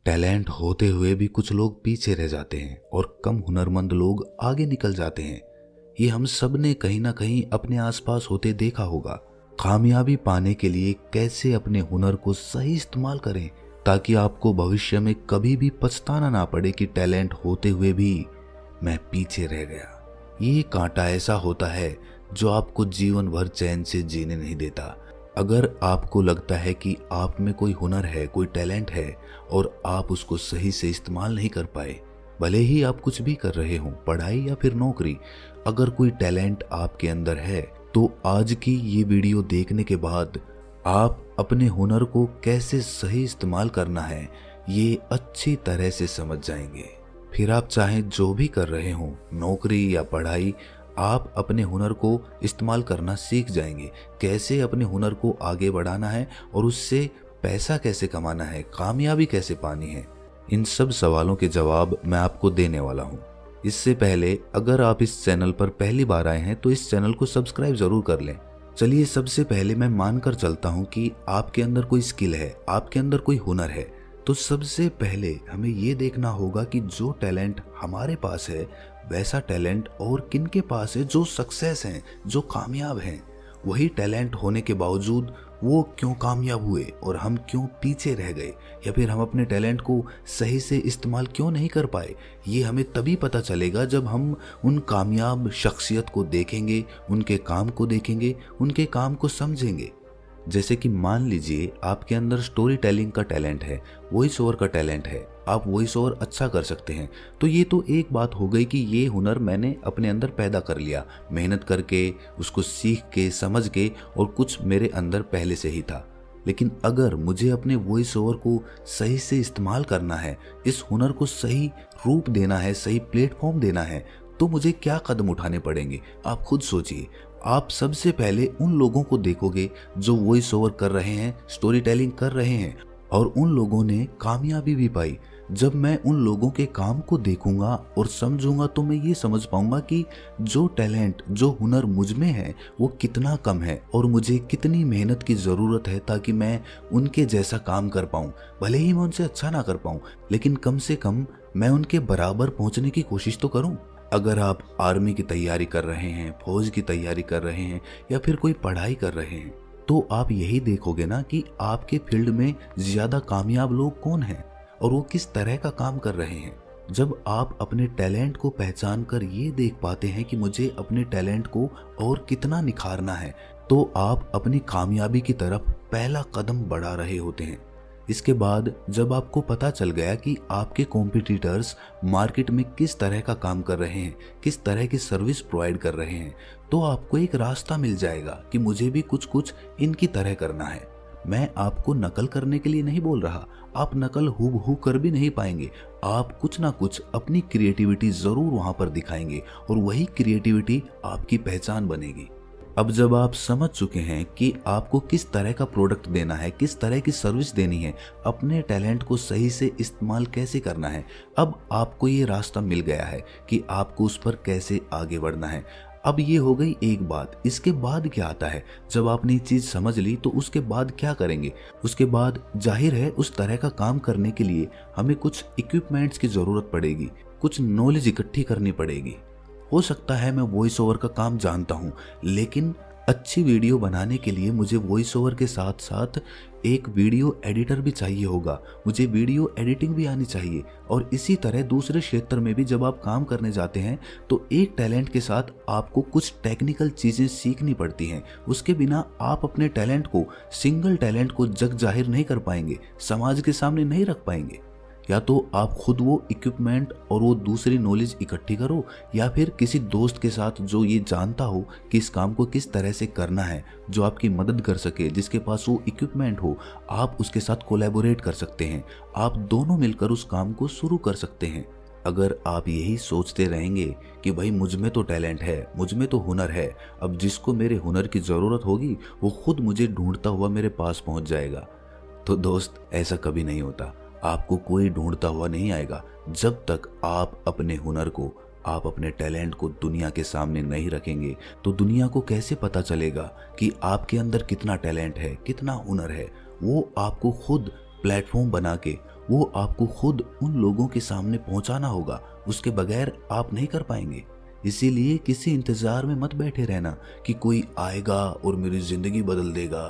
Talent होते हुए भी कुछ लोग पीछे रह जाते हैं और कम हुनरमंद लोग आगे निकल जाते हैं। ये हम सब ने कहीं ना कहीं अपने आसपास होते देखा होगा। कामयाबी पाने के लिए कैसे अपने हुनर को सही इस्तेमाल करें ताकि आपको भविष्य में कभी भी पछताना ना पड़े कि टैलेंट होते हुए भी मैं पीछे रह गया। ये कांटा ऐसा होता है जो आपको जीवन भर चैन से जीने नहीं देता। अगर आपको लगता है कि आप में कोई हुनर है, कोई टैलेंट है और आप उसको सही से इस्तेमाल नहीं कर पाए, भले ही आप कुछ भी कर रहे हो, पढ़ाई या फिर नौकरी, अगर कोई टैलेंट आपके अंदर है तो आज की ये वीडियो देखने के बाद आप अपने हुनर को कैसे सही इस्तेमाल करना है ये अच्छी तरह से समझ जाएंगे। फिर आप चाहे जो भी कर रहे हो, नौकरी या पढ़ाई, आप अपने हुनर को इस्तेमाल करना सीख जाएंगे। कैसे अपने हुनर को आगे बढ़ाना है और उससे पैसा कैसे कमाना है, कामयाबी कैसे पानी है, इन सब सवालों के जवाब मैं आपको देने वाला हूँ। इससे पहले अगर आप इस चैनल पर पहली बार आए हैं तो इस चैनल को सब्सक्राइब जरूर कर लें। चलिए, सबसे पहले मैं मानकर चलता हूँ कि आपके अंदर कोई स्किल है, आपके अंदर कोई हुनर है, तो सबसे पहले हमें ये देखना होगा कि जो टैलेंट हमारे पास है वैसा टैलेंट और किन के पास है जो सक्सेस हैं, जो कामयाब हैं। वही टैलेंट होने के बावजूद वो क्यों कामयाब हुए और हम क्यों पीछे रह गए, या फिर हम अपने टैलेंट को सही से इस्तेमाल क्यों नहीं कर पाए। ये हमें तभी पता चलेगा जब हम उन कामयाब शख्सियत को देखेंगे, उनके काम को देखेंगे, उनके काम को समझेंगे। जैसे कि मान लीजिए आपके अंदर स्टोरी टेलिंग का टैलेंट है, वॉइस ओवर का टैलेंट है, आप वॉइस ओवर अच्छा कर सकते हैं, तो ये तो एक बात हो गई कि ये हुनर मैंने अपने अंदर पैदा कर लिया, मेहनत करके, उसको सीख के, समझ के, और कुछ मेरे अंदर पहले से ही था। लेकिन अगर मुझे अपने वॉइस ओवर को सही से इस्तेमाल करना है, इस हुनर को सही रूप देना है, सही प्लेटफॉर्म देना है, तो मुझे क्या कदम उठाने पड़ेंगे, आप खुद सोचिए। आप सबसे पहले उन लोगों को देखोगे जो वॉइस ओवर कर रहे हैं, स्टोरी टेलिंग कर रहे हैं और उन लोगों ने कामयाबी भी पाई। जब मैं उन लोगों के काम को देखूंगा और समझूंगा तो मैं ये समझ पाऊंगा कि जो टैलेंट, जो हुनर मुझ में है वो कितना कम है और मुझे कितनी मेहनत की ज़रूरत है ताकि मैं उनके जैसा काम कर पाऊं। भले ही मैं उनसे अच्छा ना कर पाऊं, लेकिन कम से कम मैं उनके बराबर पहुंचने की कोशिश तो करूं। अगर आप आर्मी की तैयारी कर रहे हैं, फौज की तैयारी कर रहे हैं या फिर कोई पढ़ाई कर रहे हैं, तो आप यही देखोगे ना कि आपके फील्ड में ज़्यादा कामयाब लोग कौन हैं और वो किस तरह का काम कर रहे हैं। जब आप अपने टैलेंट को पहचान कर ये देख पाते हैं कि मुझे अपने टैलेंट को और कितना निखारना है, तो आप अपनी कामयाबी की तरफ पहला कदम बढ़ा रहे होते हैं। इसके बाद जब आपको पता चल गया कि आपके कॉम्पिटिटर्स मार्केट में किस तरह का काम कर रहे हैं, किस तरह की सर्विस प्रोवाइड कर रहे हैं, तो आपको एक रास्ता मिल जाएगा कि मुझे भी कुछ कुछ इनकी तरह करना है। मैं आपको नकल करने के लिए नहीं बोल रहा, आप नकल हूबहू कर भी नहीं पाएंगे। आप कुछ ना कुछ अपनी क्रिएटिविटी जरूर वहां पर दिखाएंगे और वही क्रिएटिविटी आपकी पहचान बनेगी। अब जब आप समझ चुके हैं कि आपको किस तरह का प्रोडक्ट देना है, किस तरह की सर्विस देनी है, अपने टैलेंट को सही से इस्तेमाल कैसे करना है, अब आपको ये रास्ता मिल गया है कि आपको उस पर कैसे आगे बढ़ना है। अब ये हो गई एक बात। इसके बाद क्या आता है? जब आपने ये चीज़ समझ ली तो उसके बाद क्या करेंगे? उसके बाद जाहिर है उस तरह का काम करने के लिए हमें कुछ इक्विपमेंट्स की ज़रूरत पड़ेगी, कुछ नॉलेज इकट्ठी करनी पड़ेगी। हो सकता है मैं वॉइस ओवर का काम जानता हूँ, लेकिन अच्छी वीडियो बनाने के लिए मुझे वॉइस ओवर के साथ साथ एक वीडियो एडिटर भी चाहिए होगा, मुझे वीडियो एडिटिंग भी आनी चाहिए। और इसी तरह दूसरे क्षेत्र में भी जब आप काम करने जाते हैं तो एक टैलेंट के साथ आपको कुछ टेक्निकल चीज़ें सीखनी पड़ती हैं। उसके बिना आप अपने टैलेंट को, सिंगल टैलेंट को जग जाहिर नहीं कर पाएंगे, समाज के सामने नहीं रख पाएंगे। या तो आप खुद वो इक्विपमेंट और वो दूसरी नॉलेज इकट्ठी करो, या फिर किसी दोस्त के साथ जो ये जानता हो कि इस काम को किस तरह से करना है, जो आपकी मदद कर सके, जिसके पास वो इक्विपमेंट हो, आप उसके साथ कोलैबोरेट कर सकते हैं। आप दोनों मिलकर उस काम को शुरू कर सकते हैं। अगर आप यही सोचते रहेंगे कि भाई मुझ में तो टैलेंट है, मुझ में तो हुनर है, अब जिसको मेरे हुनर की ज़रूरत होगी वो खुद मुझे ढूंढता हुआ मेरे पास पहुंच जाएगा, तो दोस्त ऐसा कभी नहीं होता। आपको कोई ढूंढता हुआ नहीं आएगा। जब तक आप अपने हुनर को, आप अपने टैलेंट को दुनिया के सामने नहीं रखेंगे तो दुनिया को कैसे पता चलेगा कि आपके अंदर कितना टैलेंट है, कितना हुनर है। वो आपको खुद प्लेटफॉर्म बना के वो आपको खुद उन लोगों के सामने पहुंचाना होगा, उसके बगैर आप नहीं कर पाएंगे। इसीलिए किसी इंतजार में मत बैठे रहना कि कोई आएगा और मेरी जिंदगी बदल देगा।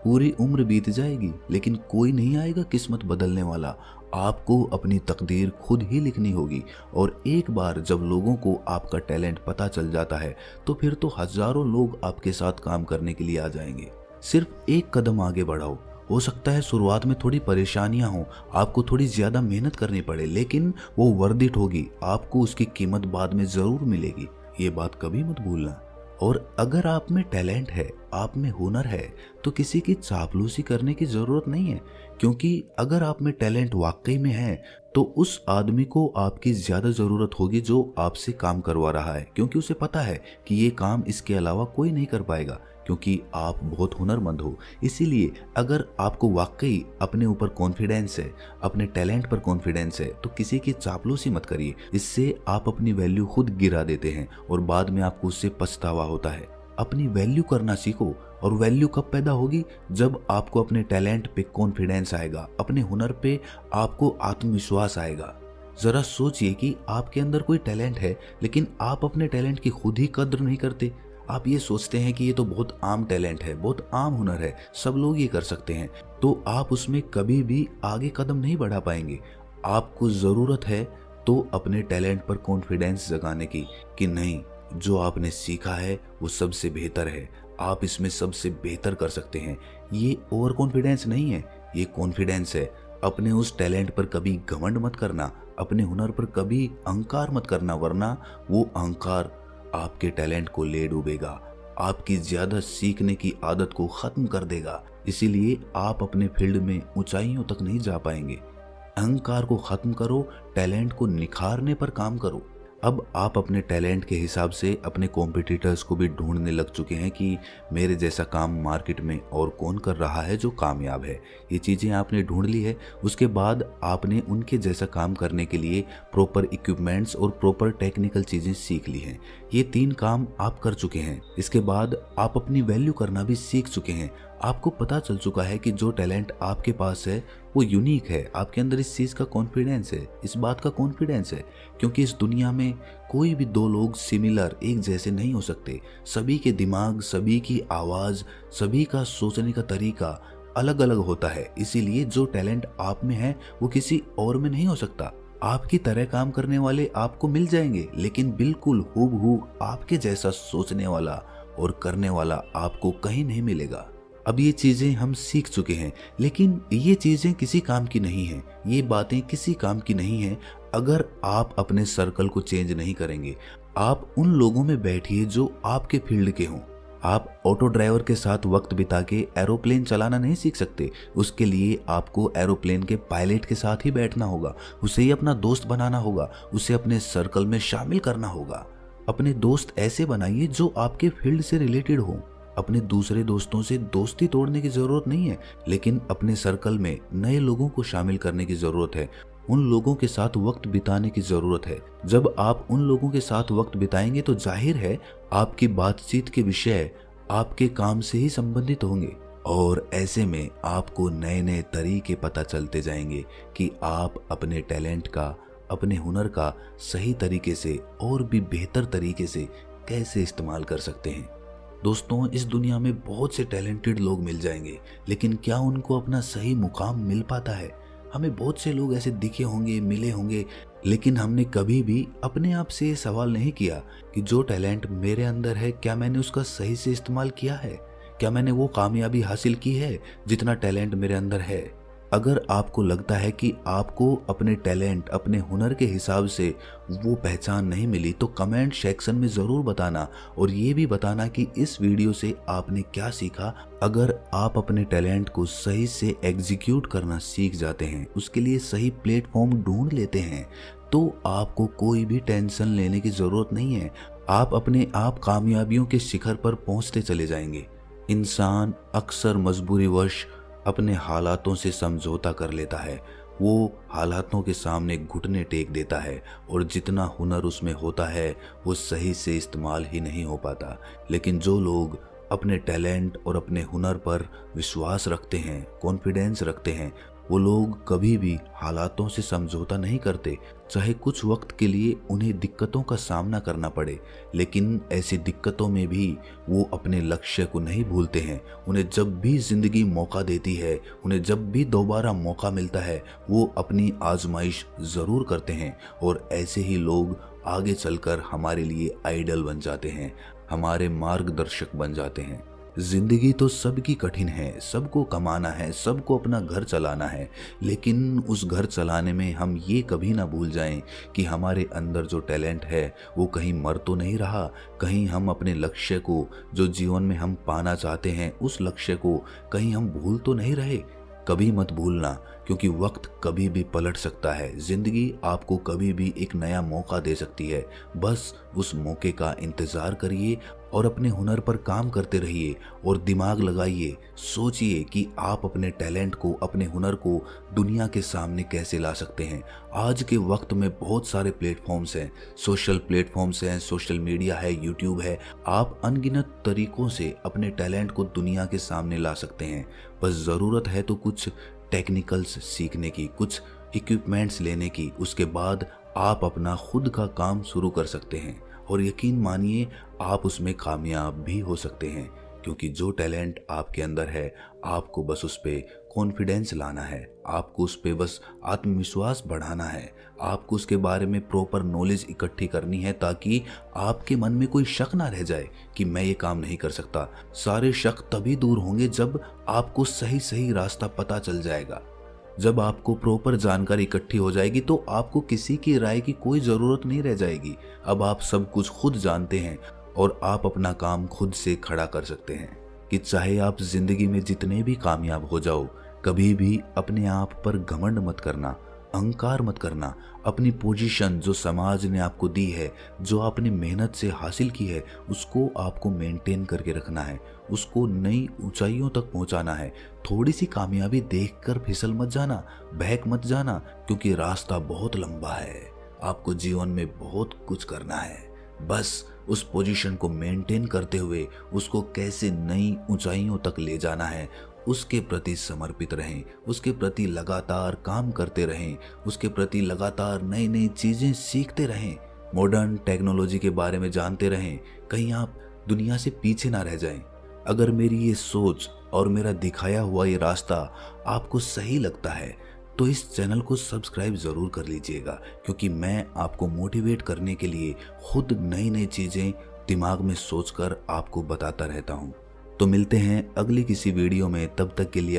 पूरी उम्र बीत जाएगी लेकिन कोई नहीं आएगा किस्मत बदलने वाला। आपको अपनी तकदीर खुद ही लिखनी होगी। और एक बार जब लोगों को आपका टैलेंट पता चल जाता है तो फिर तो हजारों लोग आपके साथ काम करने के लिए आ जाएंगे। सिर्फ एक कदम आगे बढ़ाओ। हो सकता है शुरुआत में थोड़ी परेशानियां हो, आपको थोड़ी ज्यादा मेहनत करनी पड़े, लेकिन वो वर्थ इट होगी। आपको उसकी कीमत बाद में जरूर मिलेगी, ये बात कभी मत भूलना। और अगर आप में टैलेंट है, आप में हुनर है, तो किसी की चापलूसी करने की जरूरत नहीं है। क्योंकि अगर आप में टैलेंट वाकई में है तो उस आदमी को आपकी ज्यादा जरूरत होगी जो आपसे काम करवा रहा है, क्योंकि उसे पता है कि ये काम इसके अलावा कोई नहीं कर पाएगा, क्योंकि आप बहुत हुनरमंद हो। इसीलिए अगर आपको वाकई अपने ऊपर कॉन्फिडेंस है, अपने टैलेंट पर कॉन्फिडेंस है, तो किसी की चापलूसी मत करिए। इससे आप अपनी वैल्यू खुद गिरा देते हैं और बाद में आपको उससे पछतावा होता है। अपनी वैल्यू करना सीखो। और वैल्यू कब पैदा होगी? जब आपको अपने टैलेंट पे कॉन्फिडेंस आएगा, अपने हुनर पे आपको आत्मविश्वास आएगा। जरा सोचिए कि आपके अंदर कोई टैलेंट है लेकिन आप अपने टैलेंट की खुद ही कद्र नहीं करते। आप ये सोचते हैं कि ये तो बहुत आम टैलेंट है, बहुत आम हुनर है, सब लोग ये कर सकते हैं, तो आप उसमें कभी भी आगे कदम नहीं बढ़ा पाएंगे। आपको जरूरत है तो अपने टैलेंट पर कॉन्फिडेंस जगाने की, कि नहीं, जो आपने सीखा है वो सबसे बेहतर है, आप इसमें सबसे बेहतर कर सकते हैं। ये ओवर कॉन्फिडेंस नहीं है, ये कॉन्फिडेंस है। अपने उस टैलेंट पर कभी घमंड मत करना, अपने हुनर पर कभी अहंकार मत करना, वरना वो अहंकार आपके टैलेंट को ले डूबेगा, आपकी ज्यादा सीखने की आदत को खत्म कर देगा। इसीलिए आप अपने फील्ड में ऊंचाइयों तक नहीं जा पाएंगे। अहंकार को खत्म करो, टैलेंट को निखारने पर काम करो। अब आप अपने टैलेंट के हिसाब से अपने कॉम्पिटिटर्स को भी ढूंढने लग चुके हैं कि मेरे जैसा काम मार्केट में और कौन कर रहा है जो कामयाब है। ये चीज़ें आपने ढूंढ ली है, उसके बाद आपने उनके जैसा काम करने के लिए प्रॉपर इक्विपमेंट्स और प्रॉपर टेक्निकल चीज़ें सीख ली हैं। ये 3 काम आप कर चुके हैं। इसके बाद आप अपनी वैल्यू करना भी सीख चुके हैं। आपको पता चल चुका है कि जो टैलेंट आपके पास है वो यूनिक है। आपके अंदर इस चीज़ का कॉन्फिडेंस है, इस बात का कॉन्फिडेंस है, क्योंकि इस दुनिया में कोई भी 2 लोग सिमिलर, एक जैसे नहीं हो सकते। सभी के दिमाग, सभी की आवाज़, सभी का सोचने का तरीका अलग अलग होता है। इसीलिए जो टैलेंट आप में है वो किसी और में नहीं हो सकता। आपकी तरह काम करने वाले आपको मिल जाएंगे, लेकिन बिल्कुल हूबहू आपके जैसा सोचने वाला और करने वाला आपको कहीं नहीं मिलेगा। अब ये चीज़ें हम सीख चुके हैं, लेकिन ये चीज़ें किसी काम की नहीं हैं, ये बातें किसी काम की नहीं हैं अगर आप अपने सर्कल को चेंज नहीं करेंगे। आप उन लोगों में बैठिए जो आपके फील्ड के हों। आप ऑटो ड्राइवर के साथ वक्त बिता के एरोप्लेन चलाना नहीं सीख सकते। उसके लिए आपको एरोप्लेन के पायलट के साथ ही बैठना होगा, उसे ही अपना दोस्त बनाना होगा, उसे अपने सर्कल में शामिल करना होगा। अपने दोस्त ऐसे बनाइए जो आपके फील्ड से रिलेटेड हो। अपने दूसरे दोस्तों से दोस्ती तोड़ने की जरूरत नहीं है, लेकिन अपने सर्कल में नए लोगों को शामिल करने की जरूरत है। उन लोगों के साथ वक्त बिताने की जरूरत है। जब आप उन लोगों के साथ वक्त बिताएंगे तो जाहिर है आपकी बातचीत के विषय आपके काम से ही संबंधित होंगे, और ऐसे में आपको नए नए तरीके पता चलते जाएंगे कि आप अपने टैलेंट का, अपने हुनर का सही तरीके से और भी बेहतर तरीके से कैसे इस्तेमाल कर सकते हैं। दोस्तों, इस दुनिया में बहुत से टैलेंटेड लोग मिल जाएंगे, लेकिन क्या उनको अपना सही मुकाम मिल पाता है? हमें बहुत से लोग ऐसे दिखे होंगे, मिले होंगे, लेकिन हमने कभी भी अपने आप से ये सवाल नहीं किया कि जो टैलेंट मेरे अंदर है, क्या मैंने उसका सही से इस्तेमाल किया है? क्या मैंने वो कामयाबी हासिल की है जितना टैलेंट मेरे अंदर है? अगर आपको लगता है कि आपको अपने टैलेंट, अपने हुनर के हिसाब से वो पहचान नहीं मिली, तो कमेंट सेक्शन में ज़रूर बताना, और ये भी बताना कि इस वीडियो से आपने क्या सीखा। अगर आप अपने टैलेंट को सही से एग्जीक्यूट करना सीख जाते हैं, उसके लिए सही प्लेटफॉर्म ढूंढ लेते हैं, तो आपको कोई भी टेंशन लेने की ज़रूरत नहीं है। आप अपने आप कामयाबियों के शिखर पर पहुंचते चले जाएंगे। इंसान अक्सर मजबूरीवश अपने हालातों से समझौता कर लेता है। वो हालातों के सामने घुटने टेक देता है, और जितना हुनर उसमें होता है वो सही से इस्तेमाल ही नहीं हो पाता। लेकिन जो लोग अपने टैलेंट और अपने हुनर पर विश्वास रखते हैं, कॉन्फिडेंस रखते हैं, वो लोग कभी भी हालातों से समझौता नहीं करते, चाहे कुछ वक्त के लिए उन्हें दिक्कतों का सामना करना पड़े, लेकिन ऐसी दिक्कतों में भी वो अपने लक्ष्य को नहीं भूलते हैं। उन्हें जब भी जिंदगी मौका देती है, उन्हें जब भी दोबारा मौका मिलता है, वो अपनी आजमाइश ज़रूर करते हैं। और ऐसे ही लोग आगे चलकर हमारे लिए आइडल बन जाते हैं, हमारे मार्गदर्शक बन जाते हैं। जिंदगी तो सबकी कठिन है, सबको कमाना है, सबको अपना घर चलाना है, लेकिन उस घर चलाने में हम ये कभी ना भूल जाएं कि हमारे अंदर जो टैलेंट है वो कहीं मर तो नहीं रहा, कहीं हम अपने लक्ष्य को, जो जीवन में हम पाना चाहते हैं, उस लक्ष्य को कहीं हम भूल तो नहीं रहे। कभी मत भूलना, क्योंकि वक्त कभी भी पलट सकता है। जिंदगी आपको कभी भी एक नया मौका दे सकती है। बस उस मौके का इंतजार करिए और अपने हुनर पर काम करते रहिए और दिमाग लगाइए, सोचिए कि आप अपने टैलेंट को, अपने हुनर को दुनिया के सामने कैसे ला सकते हैं। आज के वक्त में बहुत सारे प्लेटफॉर्म्स हैं, सोशल प्लेटफॉर्म्स हैं, सोशल मीडिया है, यूट्यूब है। आप अनगिनत तरीकों से अपने टैलेंट को दुनिया के सामने ला सकते हैं। बस ज़रूरत है तो कुछ टेक्निकल्स सीखने की, कुछ इक्विपमेंट्स लेने की, उसके बाद आप अपना खुद का काम शुरू कर सकते हैं। और यकीन मानिए आप उसमें कामयाब भी हो सकते हैं, क्योंकि जो टैलेंट आपके अंदर है, आपको बस उस पर कॉन्फिडेंस लाना है, आपको उस पर बस आत्मविश्वास बढ़ाना है, आपको उसके बारे में प्रॉपर नॉलेज इकट्ठी करनी है, ताकि आपके मन में कोई शक ना रह जाए कि मैं ये काम नहीं कर सकता। सारे शक तभी दूर होंगे जब आपको सही सही रास्ता पता चल जाएगा। जब आपको प्रॉपर जानकारी इकट्ठी हो जाएगी तो आपको किसी की राय की कोई ज़रूरत नहीं रह जाएगी। अब आप सब कुछ खुद जानते हैं और आप अपना काम खुद से खड़ा कर सकते हैं। कि चाहे आप जिंदगी में जितने भी कामयाब हो जाओ, कभी भी अपने आप पर घमंड मत करना, अहंकार मत करना। अपनी पोजीशन जो समाज ने आपको दी है, जो आपने मेहनत से हासिल की है, उसको आपको मेंटेन करके रखना है, उसको नई ऊंचाइयों तक पहुंचाना है। थोड़ी सी कामयाबी देखकर फिसल मत जाना, बहक मत जाना, क्योंकि रास्ता बहुत लंबा है। आपको जीवन में बहुत कुछ करना है। बस उस पोजीशन को मेंटेन करते हुए उसको कैसे नई ऊंचाइयों तक ले जाना है, उसके प्रति समर्पित रहें, उसके प्रति लगातार काम करते रहें, उसके प्रति लगातार नई नई चीज़ें सीखते रहें, मॉडर्न टेक्नोलॉजी के बारे में जानते रहें, कहीं आप दुनिया से पीछे ना रह जाएं। अगर मेरी ये सोच और मेरा दिखाया हुआ ये रास्ता आपको सही लगता है तो इस चैनल को सब्सक्राइब ज़रूर कर लीजिएगा, क्योंकि मैं आपको मोटिवेट करने के लिए खुद नई नई चीज़ें दिमाग में सोचकर आपको बताता रहता हूँ। तो मिलते हैं अगली किसी वीडियो में, तब तक के लिए